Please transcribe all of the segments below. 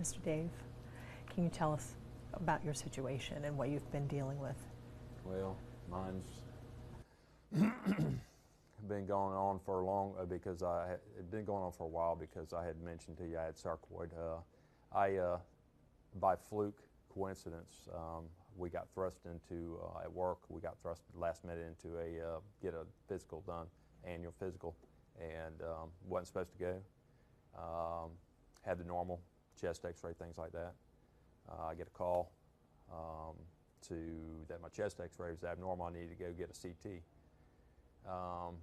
Mr. Dave, can you tell us about your situation and what you've been dealing with? Well, mine's been going on for a long it'd been going on for a while because I had mentioned to you I had sarcoid. By fluke coincidence, we got thrust into at work. We got thrust last minute into get a physical done, annual physical, and wasn't supposed to go. Had the normal chest X-ray, things like that. I get a call that my chest X-ray was abnormal. I needed to go get a CT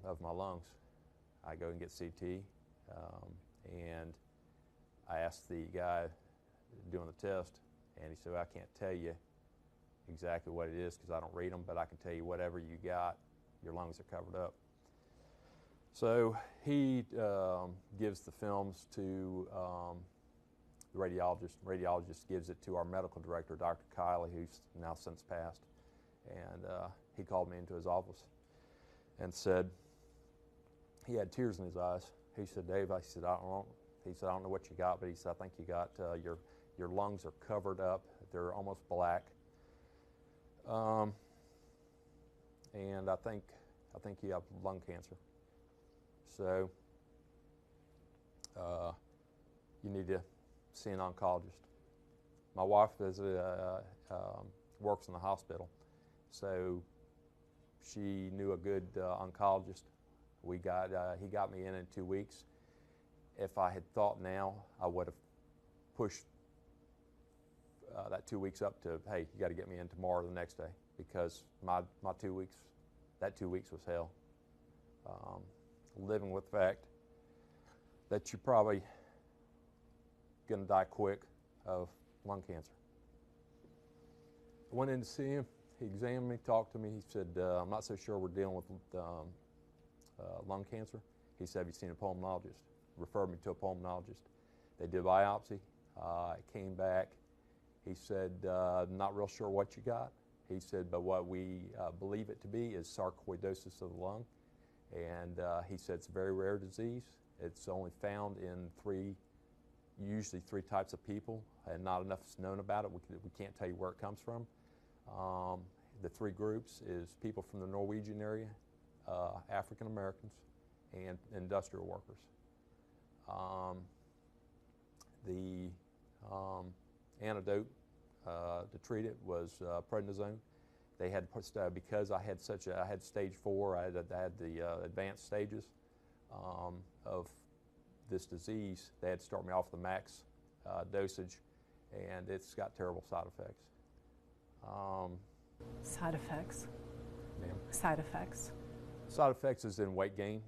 of my lungs. I go and get CT, and I asked the guy doing the test, and he said, well, I can't tell you exactly what it is because I don't read them, but I can tell you whatever you got, your lungs are covered up. So he gives the films to the radiologist. The radiologist gives it to our medical director, Dr. Kiley, who's now since passed. And he called me into his office and said, he had tears in his eyes. He said, Dave, I said, I don't know what you got, but he said, I think you got, your lungs are covered up. They're almost black. And I think you have lung cancer. So you need to see an oncologist. My wife works in the hospital, so she knew a good oncologist. He got me in 2 weeks. If I had thought now, I would have pushed that 2 weeks up to, hey, you got to get me in tomorrow or the next day, because my 2 weeks, that 2 weeks was hell. Living with the fact that you're probably going to die quick of lung cancer. I went in to see him. He examined me, talked to me. He said, I'm not so sure we're dealing with lung cancer. He said, have you seen a pulmonologist? Referred me to a pulmonologist. They did a biopsy. It came back. He said, not real sure what you got. He said, but what we believe it to be is sarcoidosis of the lung. And he said it's a very rare disease. It's only found in usually three types of people, and not enough is known about it. We can't tell you where it comes from. The three groups is people from the Norwegian area, African Americans, and industrial workers. The antidote to treat it was prednisone. They had because I had stage 4. I had the advanced stages of this disease. They had to start me off the max dosage, and it's got terrible side effects. Side effects? Ma'am? Side effects? Side effects is in weight gain.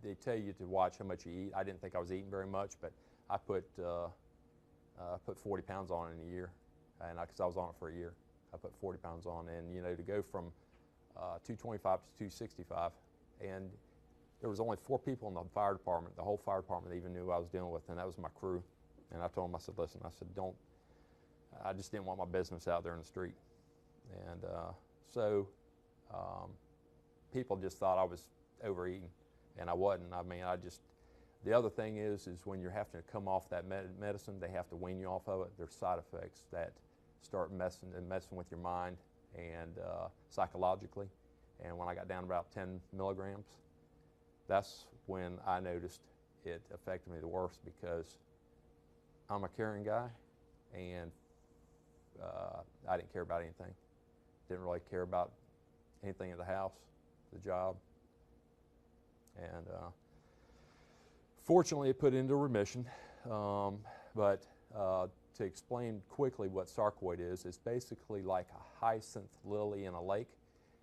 They tell you to watch how much you eat. I didn't think I was eating very much, but I put 40 pounds on in a year, and because I was on it for a year, I put 40 pounds on, and to go from 225 to 265, and there was only 4 people in the fire department, the whole fire department, that even knew I was dealing with, and that was my crew. And I told them, I said, listen, I just didn't want my business out there in the street. And so people just thought I was overeating, and I wasn't. I mean, the other thing is when you're having to come off that medicine, they have to wean you off of it. There's side effects that start messing with your mind and psychologically. And when I got down to about 10 milligrams, that's when I noticed it affected me the worst, because I'm a caring guy, and I didn't care about anything. Didn't really care about anything in the house, the job. And fortunately, it put into remission. But to explain quickly what sarcoid is, it's basically like a hyacinth lily in a lake.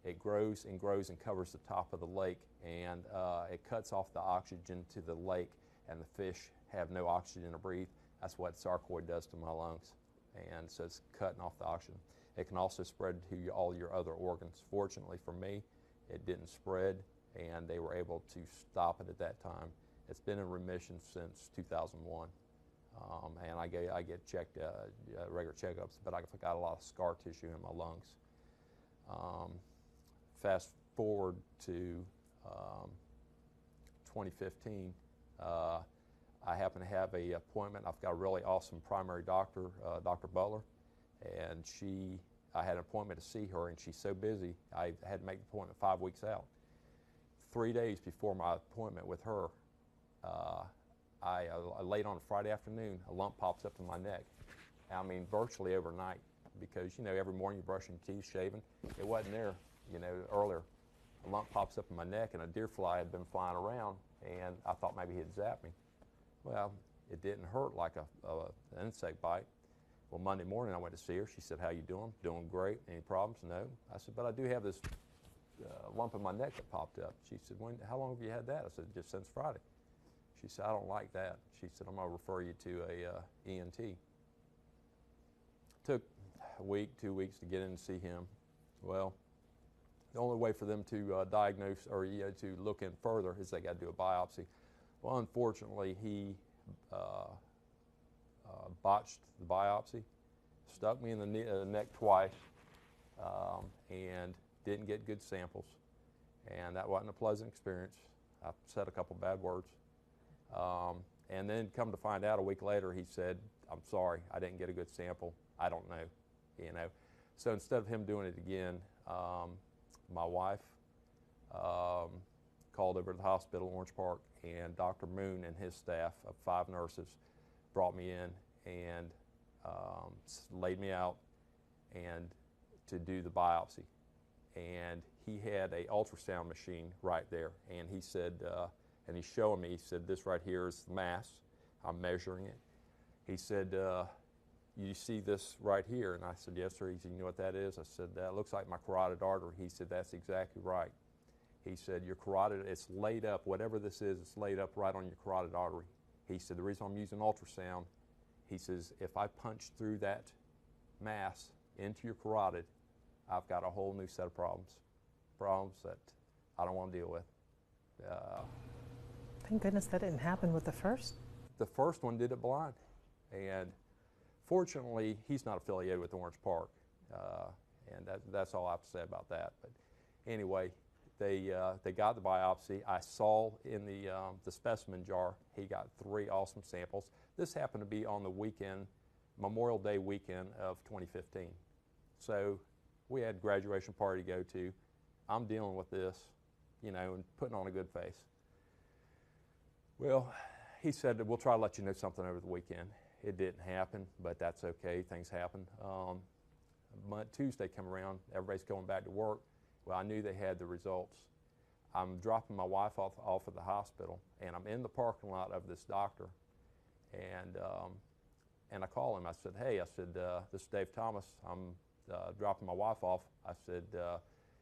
It grows and grows and covers the top of the lake, and it cuts off the oxygen to the lake, and the fish have no oxygen to breathe. That's what sarcoid does to my lungs. And so it's cutting off the oxygen. It can also spread to all your other organs. Fortunately for me, it didn't spread, and they were able to stop it at that time. It's been in remission since 2001. And I get checked, regular checkups, but I've got a lot of scar tissue in my lungs. Fast forward to 2015, I happen to have a appointment. I've got a really awesome primary doctor, Dr. Butler, and I had an appointment to see her, and she's so busy, I had to make the appointment 5 weeks out. 3 days before my appointment with her, late on a Friday afternoon, a lump pops up in my neck. I mean, virtually overnight, because, you know, every morning you're brushing your teeth, shaving. It wasn't there, you know, earlier. A lump pops up in my neck, and a deer fly had been flying around, and I thought maybe he'd zapped me. Well, it didn't hurt like an insect bite. Well, Monday morning I went to see her. She said, "How you doing?" "Doing great." "Any problems?" "No." I said, "But I do have this lump in my neck that popped up." She said, "How long have you had that?" I said, "Just since Friday." She said, "I don't like that." She said, "I'm going to refer you to a ENT." Took a week, 2 weeks to get in and see him. Well, the only way for them to diagnose or to look in further is they got to do a biopsy. Well, unfortunately, he botched the biopsy, stuck me in the neck twice, and didn't get good samples. And that wasn't a pleasant experience. I said a couple bad words. And then come to find out a week later, he said, "I'm sorry, I didn't get a good sample. I don't know." You know. So instead of him doing it again, my wife called over to the hospital in Orange Park, and Dr. Moon and his staff of 5 nurses brought me in and laid me out and to do the biopsy. And he had an ultrasound machine right there, and he said, and he's showing me, he said, "This right here is the mass. I'm measuring it." He said, "You see this right here?" And I said, "Yes, sir." He said, "You know what that is?" I said, "That looks like my carotid artery." He said, "That's exactly right." He said, "Your carotid, it's laid up, whatever this is, it's laid up right on your carotid artery." He said, "The reason I'm using ultrasound," he says, "if I punch through that mass into your carotid, I've got a whole new set of problems that I don't want to deal with." Thank goodness that didn't happen with the first. The first one did it blind. And fortunately, he's not affiliated with Orange Park. And that's all I have to say about that. But anyway, they got the biopsy. I saw in the specimen jar, he got 3 awesome samples. This happened to be on the weekend, Memorial Day weekend of 2015. So we had a graduation party to go to. I'm dealing with this, you know, and putting on a good face. Well, he said, "We'll try to let you know something over the weekend." It didn't happen, but that's okay. Things happen. Tuesday come around, everybody's going back to work. Well, I knew they had the results. I'm dropping my wife off at the hospital, and I'm in the parking lot of this doctor, and I call him. I said, "Hey," I said, "This is Dave Thomas. I'm dropping my wife off." I said,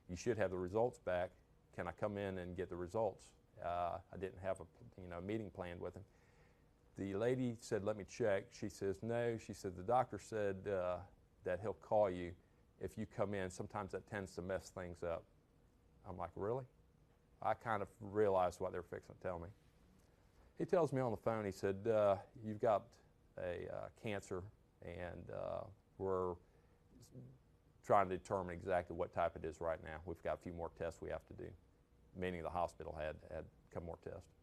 "You should have the results back. Can I come in and get the results?" I didn't have a meeting planned with him. The lady said, "Let me check." She says, "No." She said, "The doctor said that he'll call you if you come in. Sometimes that tends to mess things up." I'm like, "Really?" I kind of realized what they were fixing to tell me. He tells me on the phone, he said, "You've got a cancer, and we're trying to determine exactly what type it is right now. We've got a few more tests we have to do," meaning the hospital had a couple more tests.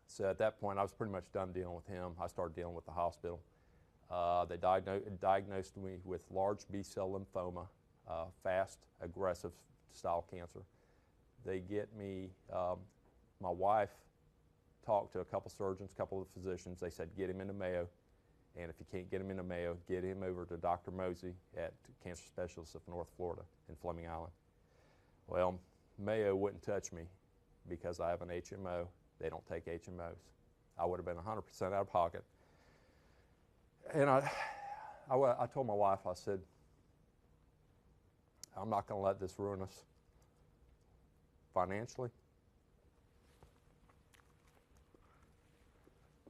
So at that point, I was pretty much done dealing with him. I started dealing with the hospital. They diagnosed me with large B-cell lymphoma, fast, aggressive style cancer. They get me, my wife talked to a couple surgeons, a couple of physicians. They said, "Get him into Mayo, and if you can't get him into Mayo, get him over to Dr. Mosey at Cancer Specialists of North Florida in Fleming Island." Well, Mayo wouldn't touch me because I have an HMO. They don't take HMOs. I would have been 100% out of pocket. And I told my wife, I said, "I'm not going to let this ruin us financially."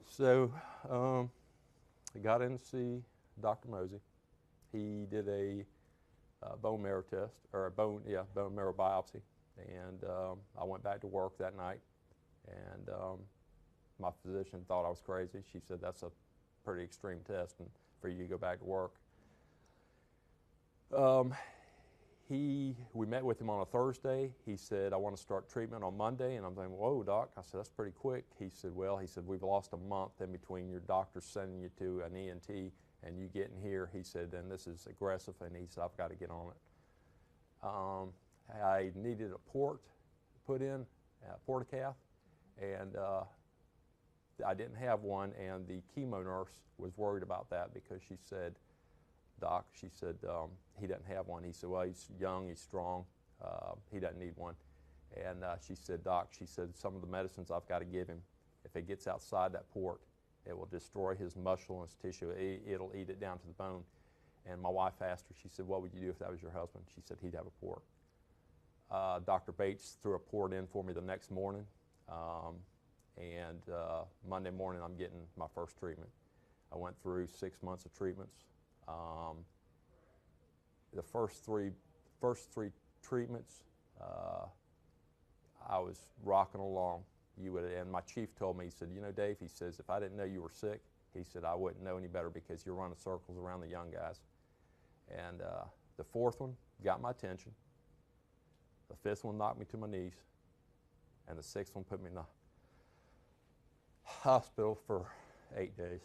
So I got in to see Dr. Mosey. He did a bone marrow test, or a bone marrow biopsy. And I went back to work that night. And my physician thought I was crazy. She said, "That's a pretty extreme test and for you to go back to work." we met with him on a Thursday. He said, I want to start treatment on Monday. And I'm thinking, whoa, doc. I said, that's pretty quick. He said, well, we've lost a month in between your doctor sending you to an ENT and you getting here. He said, then this is aggressive. And he said, I've got to get on it. I needed a port put in, a portacath, and I didn't have one. And the chemo nurse was worried about that because she said, doc, she said, he doesn't have one. He said, well, he's young, he's strong, he doesn't need one. And she said, doc, she said, some of the medicines I've got to give him, if it gets outside that port, it will destroy his muscle and his tissue. It'll eat it down to the bone. And my wife asked her, she said, what would you do if that was your husband? She said, he'd have a port. Dr. Bates threw a port in for me the next morning. Monday morning, I'm getting my first treatment. I went through 6 months of treatments. The first three treatments, I was rocking along. And my chief told me, he said, you know, Dave, he says, if I didn't know you were sick, he said, I wouldn't know any better because you're running circles around the young guys. And the fourth one got my attention. The fifth one knocked me to my knees. And the sixth one put me in the hospital for 8 days.